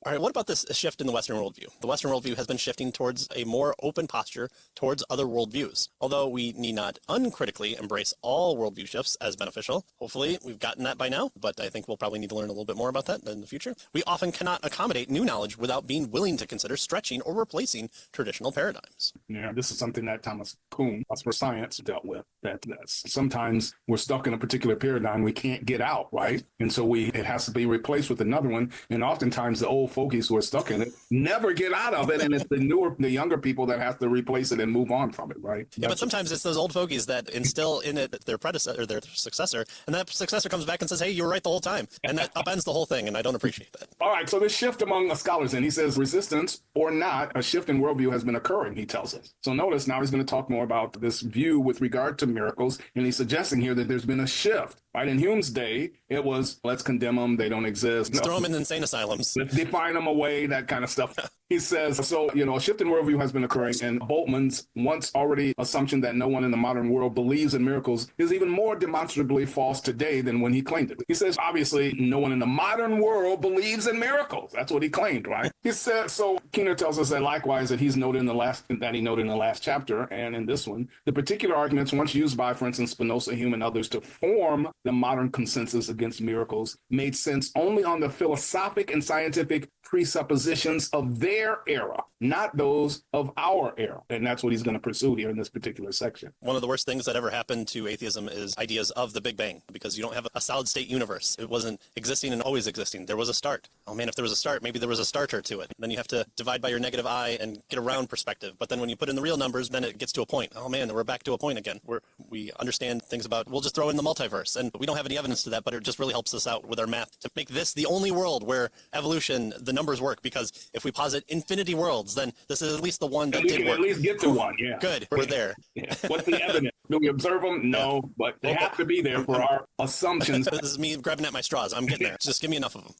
All right, what about this shift in the Western worldview? The Western worldview has been shifting towards a more open posture towards other worldviews. Although we need not uncritically embrace all worldview shifts as beneficial, hopefully we've gotten that by now, but I think we'll probably need to learn a little bit more about that in the future. We often cannot accommodate new knowledge without being willing to consider stretching or replacing traditional paradigms. Yeah, this is something that Thomas Kuhn, us for science, dealt with. That sometimes we're stuck in a particular paradigm we can't get out, right? And so it has to be replaced with another one. And oftentimes the old fogies who are stuck in it never get out of it, and it's the younger people that have to replace it and move on from it, right? Yeah, but sometimes it's those old fogies that instill in it their predecessor or their successor, and that successor comes back and says, "Hey, you were right the whole time," and that upends the whole thing, and I don't appreciate that. All right, so this shift among scholars, and he says, resistance or not, a shift in worldview has been occurring, he tells us. So notice now he's going to talk more about this view with regard to miracles, and he's suggesting here that there's been a shift. Right, in Hume's day, it was, let's condemn them, they don't exist. Let's throw them in insane asylums. Let's define them away, that kind of stuff. He says, so, a shift in worldview has been occurring, and Boltman's once already assumption that no one in the modern world believes in miracles is even more demonstrably false today than when he claimed it. He says, obviously, no one in the modern world believes in miracles. That's what he claimed, right? He said, so Keener tells us that likewise, that he noted in the last chapter, and in this one, the particular arguments once used by, for instance, Spinoza, Hume, and others to form the modern consensus against miracles made sense only on the philosophic and scientific presuppositions of their era, not those of our era. And that's what he's going to pursue here in this particular section. One of the worst things that ever happened to atheism is ideas of the Big Bang, because you don't have a solid state universe. It wasn't existing and always existing. There was a start. Oh man, if there was a start, maybe there was a starter to it. Then you have to divide by your negative I and get a round perspective. But then when you put in the real numbers, then it gets to a point. Oh man, we're back to a point again where we understand things about, we'll just throw in the multiverse. And we don't have any evidence to that, but it just really helps us out with our math to make this the only world where evolution, the numbers work. Because if we posit infinity worlds, then this is at least the one that did work. At least get to one, yeah. Good, we're there. Yeah. What's the evidence? Do we observe them? No, but they have to be there for our assumptions. This is me grabbing at my straws. I'm getting there. Just give me enough of them.